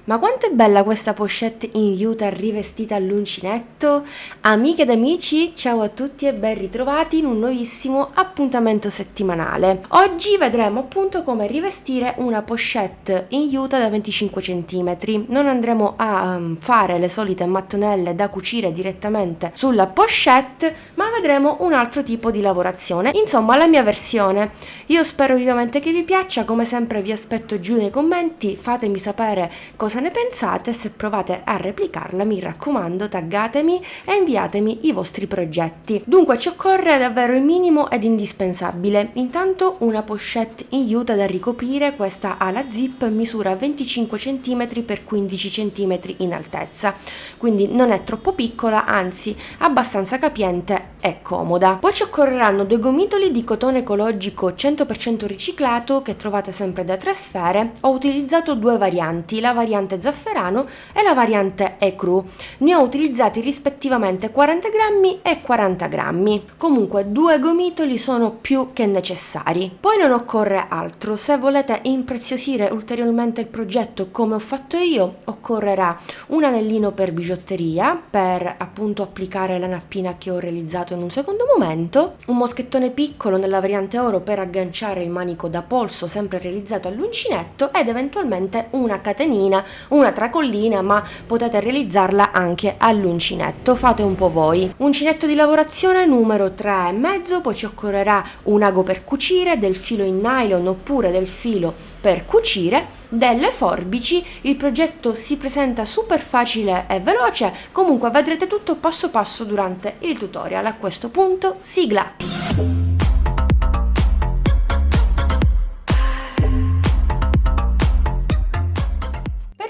Ma quanto è bella questa pochette in juta rivestita all'uncinetto? Amiche ed amici, ciao a tutti e ben ritrovati in un nuovissimo appuntamento settimanale. Oggi vedremo appunto come rivestire una pochette in juta da 25 cm. Non andremo a fare le solite mattonelle da cucire direttamente sulla pochette, ma vedremo un altro tipo di lavorazione. Insomma, la mia versione. Io spero vivamente che vi piaccia, come sempre vi aspetto giù nei commenti, fatemi sapere cosa ne pensate, se provate a replicarla mi raccomando taggatemi e inviatemi i vostri progetti. Dunque ci occorre davvero il minimo ed indispensabile. Intanto una pochette in juta da ricoprire, questa ha la zip, misura 25 cm x 15 cm in altezza, quindi non è troppo piccola, anzi abbastanza capiente e comoda. Poi ci occorreranno due gomitoli di cotone ecologico 100% riciclato che trovate sempre da Trasfere. Ho utilizzato due varianti, la variante zafferano e la variante ecru. Ne ho utilizzati rispettivamente 40 grammi e 40 grammi. Comunque due gomitoli sono più che necessari. Poi non occorre altro. Se volete impreziosire ulteriormente il progetto come ho fatto io, occorrerà un anellino per bigiotteria per appunto applicare la nappina che ho realizzato in un secondo momento, un moschettone piccolo nella variante oro per agganciare il manico da polso sempre realizzato all'uncinetto ed eventualmente una catenina, una tracollina, ma potete realizzarla anche all'uncinetto, fate un po' voi. Uncinetto di lavorazione numero 3,5, poi ci occorrerà un ago per cucire, del filo in nylon oppure del filo per cucire, delle forbici. Il progetto si presenta super facile e veloce, comunque vedrete tutto passo passo durante il tutorial. A questo punto sigla!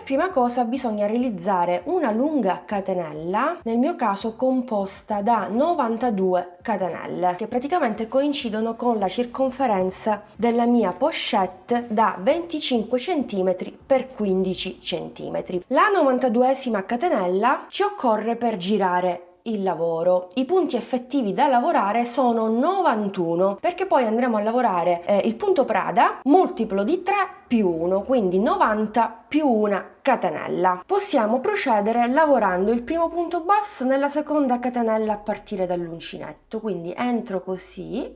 Prima cosa bisogna realizzare una lunga catenella, nel mio caso composta da 92 catenelle, che praticamente coincidono con la circonferenza della mia pochette da 25 cm x 15 cm. La 92esima catenella ci occorre per girare il lavoro. I punti effettivi da lavorare sono 91, perché poi andremo a lavorare il punto Prada multiplo di 3 più 1, quindi 90 più una catenella. Possiamo procedere lavorando il primo punto basso nella seconda catenella a partire dall'uncinetto, quindi entro così,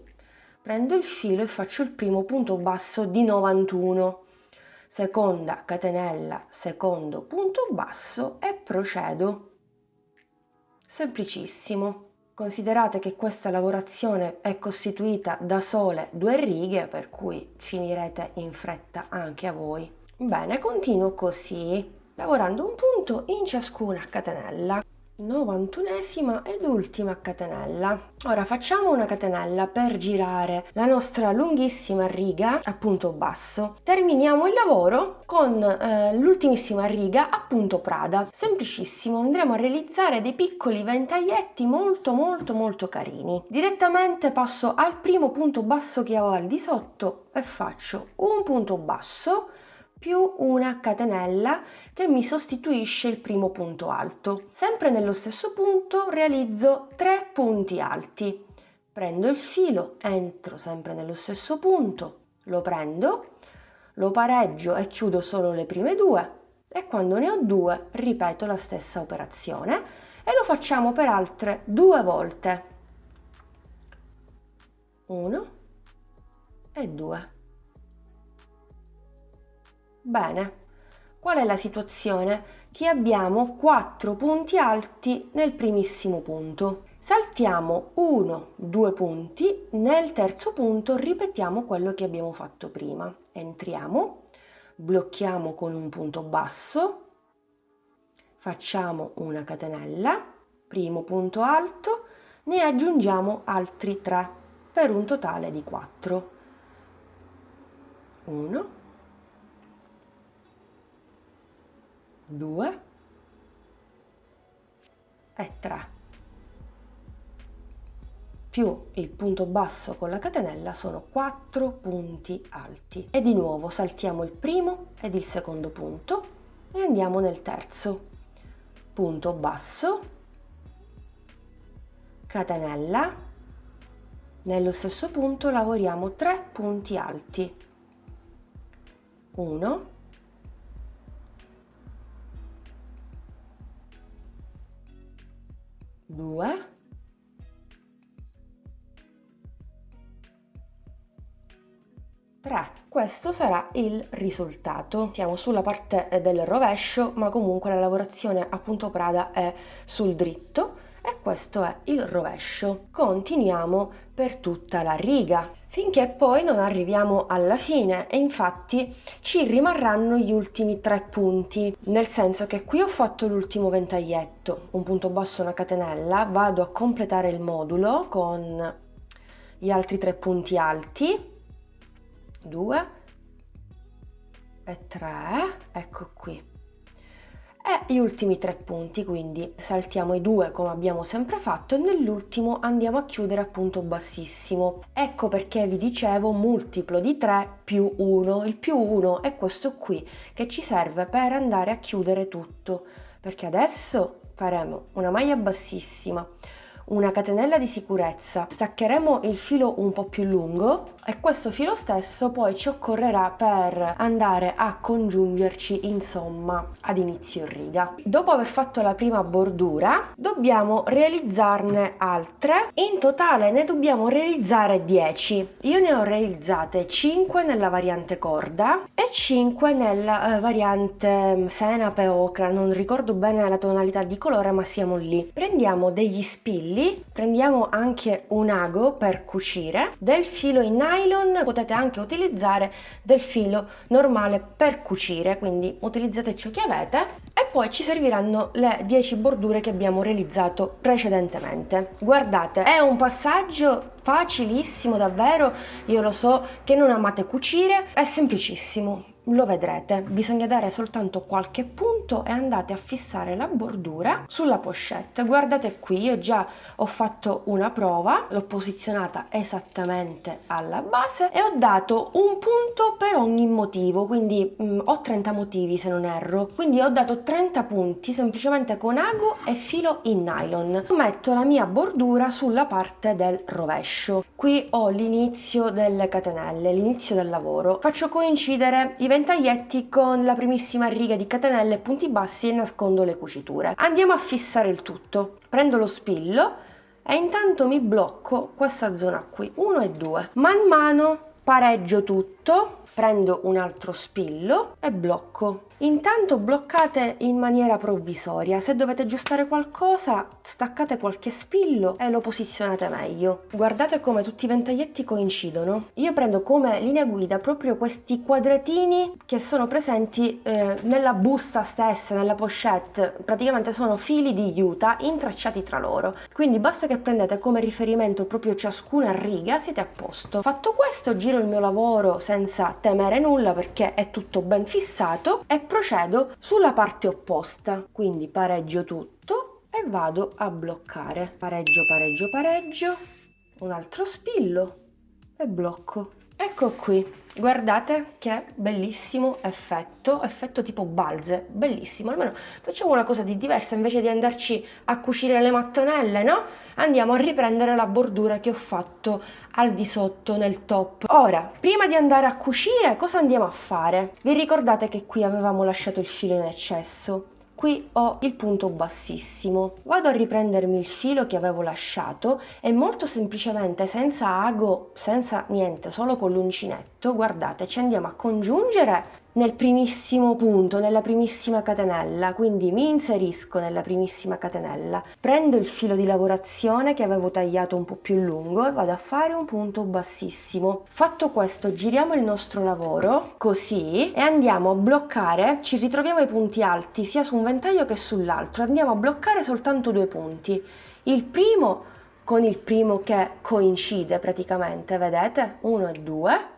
prendo il filo e faccio il primo punto basso di 91, seconda catenella, secondo punto basso e procedo. Semplicissimo. Considerate che questa lavorazione è costituita da sole due righe, per cui finirete in fretta anche a voi. Bene, continuo così, lavorando un punto in ciascuna catenella. 91esima ed ultima catenella. Ora facciamo una catenella per girare la nostra lunghissima riga a punto basso. Terminiamo il lavoro con l'ultimissima riga a punto Prada. Semplicissimo, andremo a realizzare dei piccoli ventaglietti molto carini. Direttamente passo al primo punto basso che ho al di sotto e faccio un punto basso più una catenella che mi sostituisce il primo punto alto. Sempre nello stesso punto realizzo 3 punti alti. Prendo il filo, entro sempre nello stesso punto, lo prendo, lo pareggio e chiudo solo le prime due e quando ne ho due ripeto la stessa operazione e lo facciamo per altre 2 volte. 1 e 2. Bene, qual è la situazione? Che abbiamo 4 punti alti nel primissimo punto. Saltiamo 1-2 punti, nel terzo punto ripetiamo quello che abbiamo fatto prima. Entriamo, blocchiamo con un punto basso, facciamo una catenella, primo punto alto, ne aggiungiamo altri 3 per un totale di 4. 1, 2 e 3, più il punto basso con la catenella sono 4 punti alti. E di nuovo saltiamo il primo ed il secondo punto e andiamo nel terzo. Punto basso, catenella, nello stesso punto lavoriamo 3 punti alti. 1, 2, 3. Questo sarà il risultato. Siamo sulla parte del rovescio, ma comunque la lavorazione a punto Prada è sul dritto e questo è il rovescio. Continuiamo per tutta la riga finché poi non arriviamo alla fine, e infatti ci rimarranno gli ultimi 3 punti, nel senso che qui ho fatto l'ultimo ventaglietto, un punto basso, una catenella, vado a completare il modulo con gli altri 3 punti alti, 2 e 3, ecco qui, e gli ultimi 3 punti, quindi saltiamo i 2 come abbiamo sempre fatto e nell'ultimo andiamo a chiudere a punto bassissimo. Ecco perché vi dicevo multiplo di 3 più 1, il più 1 è questo qui che ci serve per andare a chiudere tutto, perché adesso faremo una maglia bassissima, una catenella di sicurezza, staccheremo il filo un po' più lungo e questo filo stesso poi ci occorrerà per andare a congiungerci insomma ad inizio riga. Dopo aver fatto la prima bordura dobbiamo realizzarne altre, in totale ne dobbiamo realizzare 10. Io ne ho realizzate 5 nella variante corda e 5 nella variante senape ocra, non ricordo bene la tonalità di colore ma siamo lì. Prendiamo degli spilli, prendiamo anche un ago per cucire, del filo in nylon, potete anche utilizzare del filo normale per cucire, quindi utilizzate ciò che avete, e poi ci serviranno le 10 bordure che abbiamo realizzato precedentemente. Guardate, è un passaggio facilissimo davvero, io lo so che non amate cucire, è semplicissimo. Lo vedrete, bisogna dare soltanto qualche punto e andate a fissare la bordura sulla pochette. Guardate qui, io già ho fatto una prova, l'ho posizionata esattamente alla base e ho dato un punto per ogni motivo, quindi ho 30 motivi se non erro, quindi ho dato 30 punti semplicemente con ago e filo in nylon. Metto la mia bordura sulla parte del rovescio, qui ho l'inizio delle catenelle, l'inizio del lavoro, faccio coincidere i ventaglietti con la primissima riga di catenelle e punti bassi e nascondo le cuciture. Andiamo a fissare il tutto, prendo lo spillo e intanto mi blocco questa zona qui, 1 e 2, man mano pareggio tutto, prendo un altro spillo e blocco. Intanto bloccate in maniera provvisoria, se dovete aggiustare qualcosa staccate qualche spillo e lo posizionate meglio. Guardate come tutti i ventaglietti coincidono. Io prendo come linea guida proprio questi quadratini che sono presenti nella busta stessa, nella pochette, praticamente sono fili di juta intrecciati tra loro, quindi basta che prendete come riferimento proprio ciascuna riga, siete a posto. Fatto questo giro il mio lavoro senza temere nulla perché è tutto ben fissato e procedo sulla parte opposta, quindi pareggio tutto e vado a bloccare, pareggio pareggio pareggio, un altro spillo e blocco. Ecco qui, guardate che bellissimo effetto tipo balze, bellissimo. Almeno facciamo una cosa di diversa, invece di andarci a cucire le mattonelle, no? Andiamo a riprendere la bordura che ho fatto al di sotto nel top. Ora, prima di andare a cucire, cosa andiamo a fare? Vi ricordate che qui avevamo lasciato il filo in eccesso? Qui ho il punto bassissimo, vado a riprendermi il filo che avevo lasciato e molto semplicemente, senza ago, senza niente, solo con l'uncinetto, guardate, ci andiamo a congiungere nel primissimo punto, nella primissima catenella, quindi mi inserisco nella primissima catenella, prendo il filo di lavorazione che avevo tagliato un po' più lungo e vado a fare un punto bassissimo. Fatto questo, giriamo il nostro lavoro così e andiamo a bloccare, ci ritroviamo i punti alti sia su un ventaglio che sull'altro, andiamo a bloccare soltanto 2 punti, il primo con il primo che coincide praticamente, vedete? 1 e 2,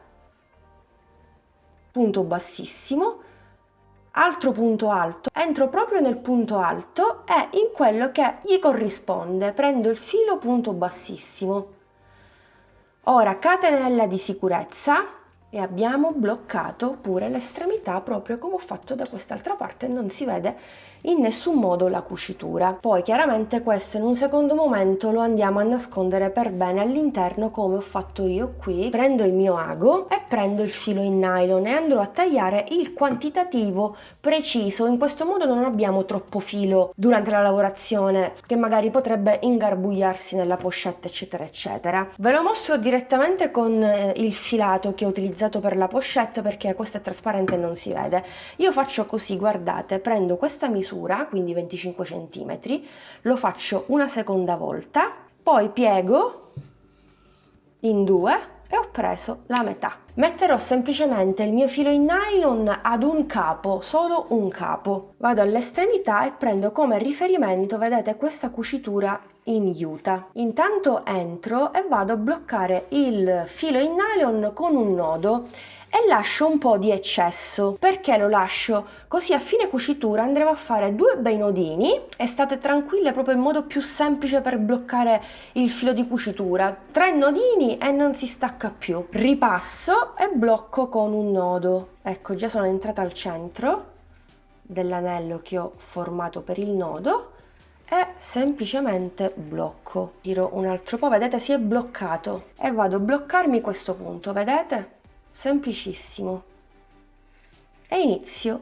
punto bassissimo, altro punto alto, entro proprio nel punto alto e in quello che gli corrisponde prendo il filo punto bassissimo. Ora catenella di sicurezza, e abbiamo bloccato pure l'estremità proprio come ho fatto da quest'altra parte, non si vede in nessun modo la cucitura. Poi chiaramente questo in un secondo momento lo andiamo a nascondere per bene all'interno come ho fatto io qui. Prendo il mio ago e prendo il filo in nylon e andrò a tagliare il quantitativo preciso. In questo modo non abbiamo troppo filo durante la lavorazione che magari potrebbe ingarbugliarsi nella pochette eccetera eccetera. Ve lo mostro direttamente con il filato che ho utilizzato per la pochette perché questo è trasparente e non si vede. Io faccio così, guardate, prendo questa misura, quindi 25 cm, lo faccio una seconda volta, poi piego in due e ho preso la metà. Metterò semplicemente il mio filo in nylon ad un capo, solo un capo. Vado all'estremità e prendo come riferimento, vedete, questa cucitura in juta. Intanto entro e vado a bloccare il filo in nylon con un nodo e lascio un po' di eccesso. Perché lo lascio? Così a fine cucitura andremo a fare due bei nodini e state tranquille, proprio il modo più semplice per bloccare il filo di cucitura. 3 nodini e non si stacca più. Ripasso e blocco con un nodo. Ecco, già sono entrata al centro dell'anello che ho formato per il nodo e semplicemente blocco. Tiro un altro po', vedete, si è bloccato e vado a bloccarmi questo punto, vedete? Semplicissimo. E inizio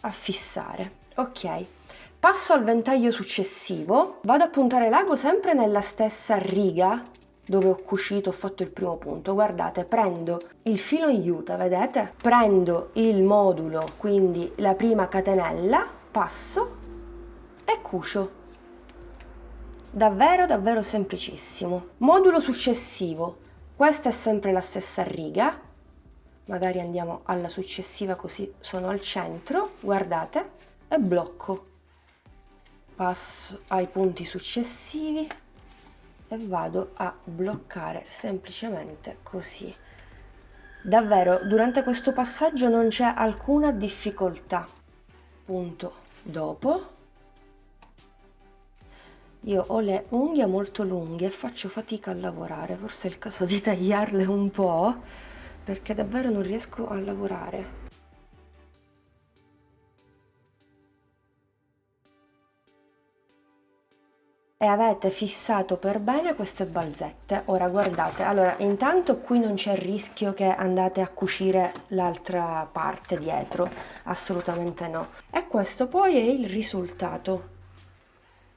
a fissare. Ok, passo al ventaglio successivo, vado a puntare l'ago sempre nella stessa riga dove ho cucito, ho fatto il primo punto. Guardate, prendo il filo in juta, vedete? Prendo il modulo, quindi la prima catenella, passo e cucio. Davvero davvero semplicissimo. Modulo successivo, questa è sempre la stessa riga, magari andiamo alla successiva così sono al centro, guardate, e blocco. Passo ai punti successivi e vado a bloccare semplicemente così. Davvero, durante questo passaggio non c'è alcuna difficoltà. Punto dopo. Io ho le unghie molto lunghe e faccio fatica a lavorare, forse è il caso di tagliarle un po', perché davvero non riesco a lavorare. E avete fissato per bene queste balzette. Ora guardate, allora intanto qui non c'è il rischio che andate a cucire l'altra parte dietro, assolutamente no. E questo poi è il risultato.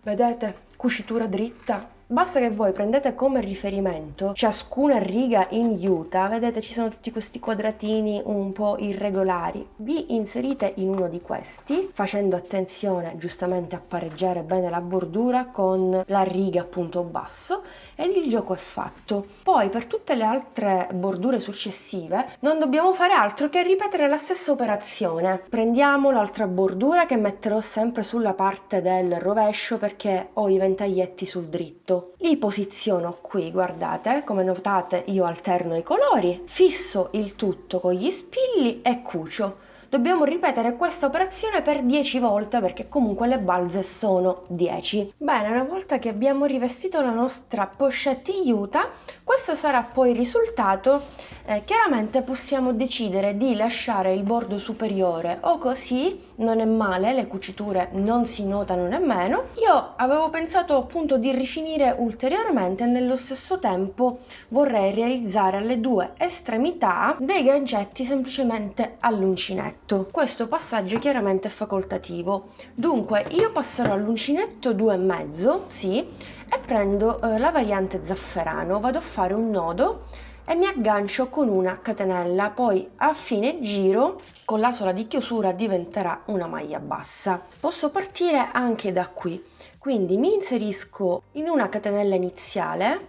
Vedete? Cucitura dritta. Basta che voi prendete come riferimento ciascuna riga in juta, vedete ci sono tutti questi quadratini un po' irregolari, vi inserite in uno di questi facendo attenzione giustamente a pareggiare bene la bordura con la riga appunto basso ed il gioco è fatto. Poi per tutte le altre bordure successive non dobbiamo fare altro che ripetere la stessa operazione. Prendiamo l'altra bordura che metterò sempre sulla parte del rovescio perché ho i ventaglietti sul dritto. Li posiziono qui, guardate, come notate io alterno i colori, fisso il tutto con gli spilli e cucio. Dobbiamo ripetere questa operazione per 10 volte perché comunque le balze sono 10. Bene, una volta che abbiamo rivestito la nostra pochette juta, questo sarà poi il risultato. Chiaramente possiamo decidere di lasciare il bordo superiore o così, non è male, le cuciture non si notano nemmeno. Io avevo pensato appunto di rifinire ulteriormente e nello stesso tempo vorrei realizzare alle due estremità dei gancetti semplicemente all'uncinetto. Questo passaggio chiaramente è facoltativo, dunque io passerò all'uncinetto 2,5, sì, e prendo la variante zafferano, vado a fare un nodo e mi aggancio con una catenella, poi a fine giro con la sola di chiusura diventerà una maglia bassa. Posso partire anche da qui, quindi mi inserisco in una catenella iniziale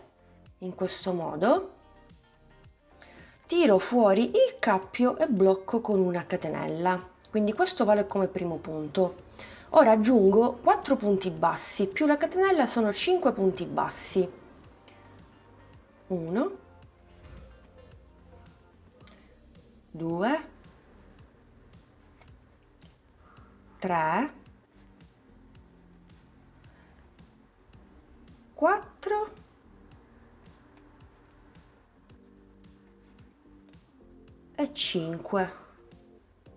in questo modo, tiro fuori il cappio e blocco con una catenella, quindi questo vale come primo punto. Ora aggiungo 4 punti bassi più la catenella, sono 5 punti bassi. 1, 2, 3, 4 e 5.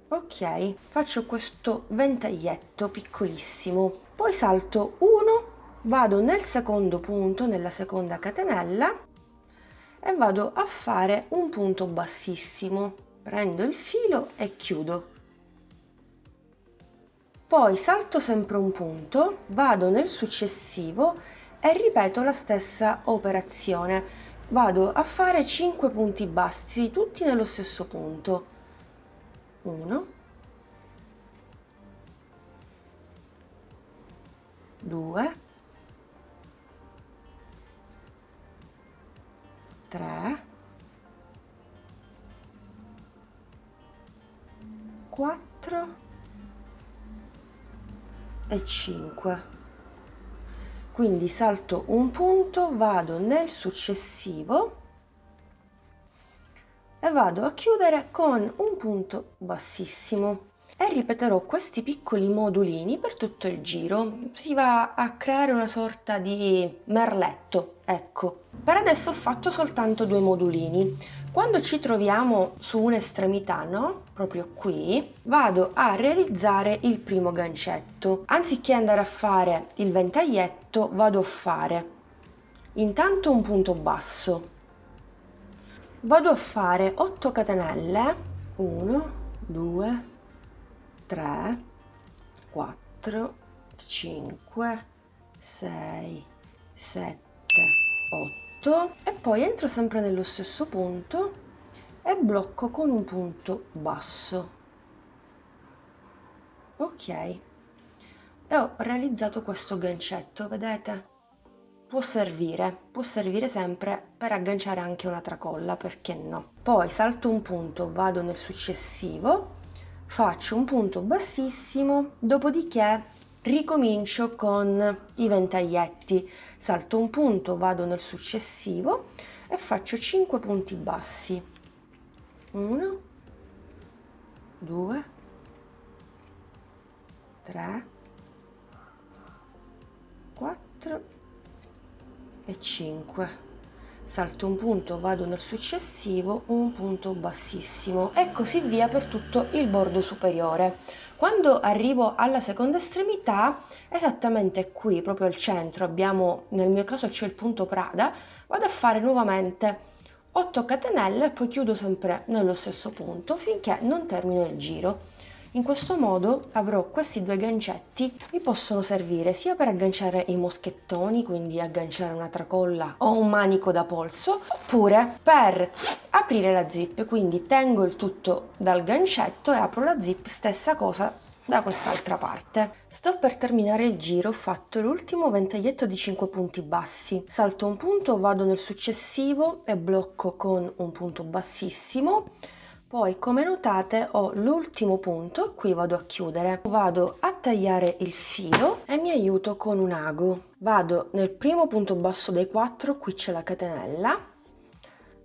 Ok, faccio questo ventaglietto piccolissimo, poi salto 1, vado nel secondo punto, nella seconda catenella e vado a fare un punto bassissimo, prendo il filo e chiudo. Poi salto sempre un punto, vado nel successivo e ripeto la stessa operazione, vado a fare 5 punti bassi tutti nello stesso punto. 1, 2, 3, 4 e 5. Quindi salto un punto, vado nel successivo e vado a chiudere con un punto bassissimo e ripeterò questi piccoli modulini per tutto il giro. Si va a creare una sorta di merletto, ecco. Per adesso ho fatto soltanto 2 modulini. Quando ci troviamo su un'estremità, no? Proprio qui, vado a realizzare il primo gancetto. Anziché andare a fare il ventaglietto, vado a fare intanto un punto basso. Vado a fare 8 catenelle, 1, 2, 3, 4, 5, 6, 7, 8 e poi entro sempre nello stesso punto e blocco con un punto basso. Ok, e ho realizzato questo gancetto, vedete? Può servire sempre per agganciare anche una tracolla, perché no? Poi salto un punto, vado nel successivo, faccio un punto bassissimo, dopodiché ricomincio con i ventaglietti, salto un punto, vado nel successivo e faccio 5 punti bassi. 1, 2, 3, 4 e 5. Salto un punto, vado nel successivo, un punto bassissimo e così via per tutto il bordo superiore. Quando arrivo alla seconda estremità, esattamente qui, proprio al centro, abbiamo, nel mio caso c'è il punto Prada, vado a fare nuovamente 8 catenelle e poi chiudo sempre nello stesso punto finché non termino il giro. In questo modo avrò questi 2 gancetti, mi possono servire sia per agganciare i moschettoni, quindi agganciare una tracolla o un manico da polso, oppure per aprire la zip, quindi tengo il tutto dal gancetto e apro la zip, stessa cosa da quest'altra parte. Sto per terminare il giro, ho fatto l'ultimo ventaglietto di 5 punti bassi, salto un punto, vado nel successivo e blocco con un punto bassissimo. Poi, come notate, ho l'ultimo punto, qui vado a chiudere, vado a tagliare il filo e mi aiuto con un ago. Vado nel primo punto basso dei 4, qui c'è la catenella,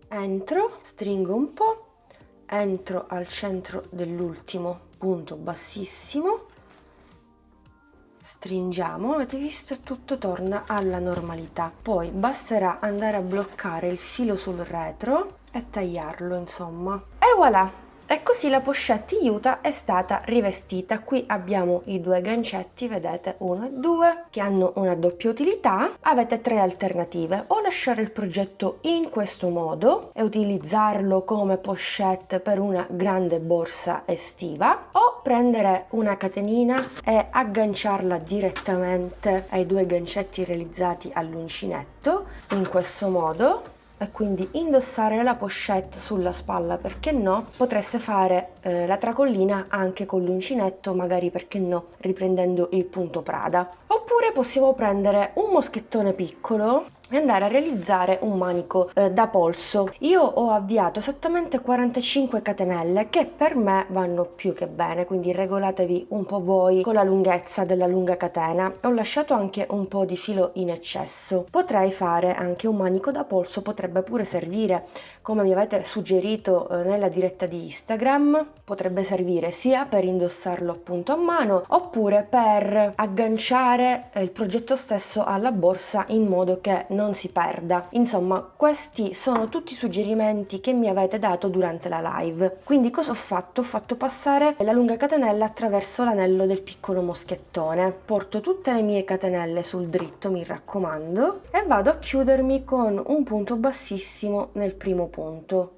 entro, stringo un po', entro al centro dell'ultimo punto bassissimo, stringiamo, avete visto, e tutto torna alla normalità. Poi basterà andare a bloccare il filo sul retro e tagliarlo, insomma. E voilà! E così la pochette Yuta è stata rivestita. Qui abbiamo i 2 gancetti, vedete, 1 e 2, che hanno una doppia utilità. Avete 3 alternative: o lasciare il progetto in questo modo e utilizzarlo come pochette per una grande borsa estiva, o prendere una catenina e agganciarla direttamente ai 2 gancetti realizzati all'uncinetto, in questo modo, e quindi indossare la pochette sulla spalla. Perché no, potreste fare la tracollina anche con l'uncinetto, magari, perché no, riprendendo il punto Prada. Oppure possiamo prendere un moschettone piccolo e andare a realizzare un manico da polso. Io ho avviato esattamente 45 catenelle, che per me vanno più che bene, quindi regolatevi un po' voi con la lunghezza della lunga catena. Ho lasciato anche un po' di filo in eccesso. Potrei fare anche un manico da polso, potrebbe pure servire, come mi avete suggerito nella diretta di Instagram, potrebbe servire sia per indossarlo appunto a mano, oppure per agganciare il progetto stesso alla borsa, in modo che non si perda. Insomma, questi sono tutti suggerimenti che mi avete dato durante la live. Quindi cosa ho fatto? Ho fatto passare la lunga catenella attraverso l'anello del piccolo moschettone. Porto tutte le mie catenelle sul dritto, mi raccomando, e vado a chiudermi con un punto bassissimo nel primo punto.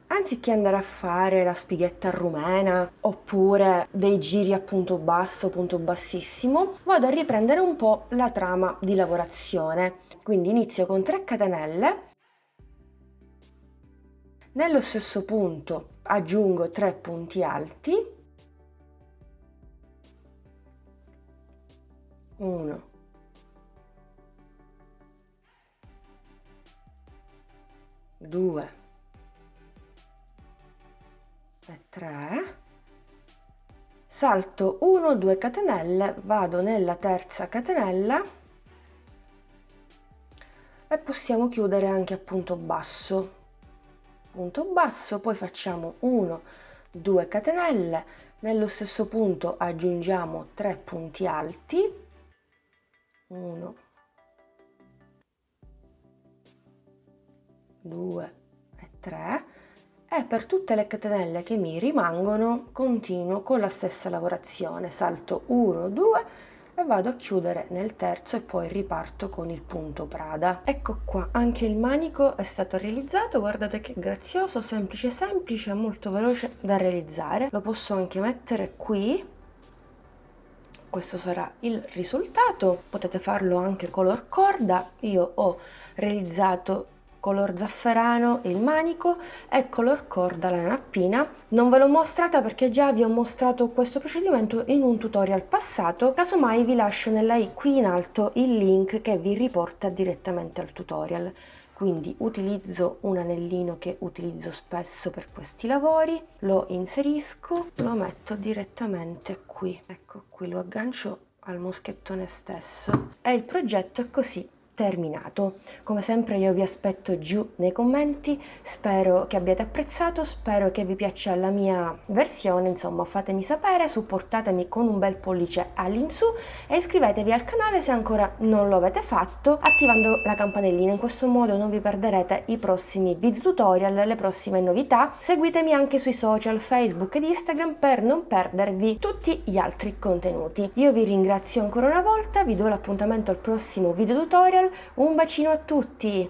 Anziché andare a fare la spighetta rumena oppure dei giri a punto basso, punto bassissimo, vado a riprendere un po' la trama di lavorazione. Quindi inizio con 3 catenelle, nello stesso punto aggiungo 3 punti alti, 1, 2 e 3, salto 1, 2 catenelle, vado nella terza catenella e possiamo chiudere anche a punto basso, poi facciamo 1, 2 catenelle, nello stesso punto aggiungiamo 3 punti alti, 1, 2 e 3, e per tutte le catenelle che mi rimangono continuo con la stessa lavorazione, salto 1, 2 e vado a chiudere nel terzo e poi riparto con il punto Prada. Ecco qua, anche il manico è stato realizzato, guardate che grazioso, semplice semplice, molto veloce da realizzare. Lo posso anche mettere qui. Questo sarà il risultato. Potete farlo anche color corda. Io ho realizzato color zafferano il manico e color corda la nappina. Non ve l'ho mostrata perché già vi ho mostrato questo procedimento in un tutorial passato, casomai vi lascio nella i qui in alto il link che vi riporta direttamente al tutorial. Quindi utilizzo un anellino che utilizzo spesso per questi lavori, lo inserisco, lo metto direttamente qui, ecco qui, lo aggancio al moschettone stesso e il progetto è così terminato. Come sempre io vi aspetto giù nei commenti, spero che abbiate apprezzato, spero che vi piaccia la mia versione, insomma fatemi sapere, supportatemi con un bel pollice all'insù e iscrivetevi al canale se ancora non lo avete fatto, attivando la campanellina, in questo modo non vi perderete i prossimi video tutorial, le prossime novità. Seguitemi anche sui social Facebook ed Instagram per non perdervi tutti gli altri contenuti. Io vi ringrazio ancora una volta, vi do l'appuntamento al prossimo video tutorial. Un bacino a tutti!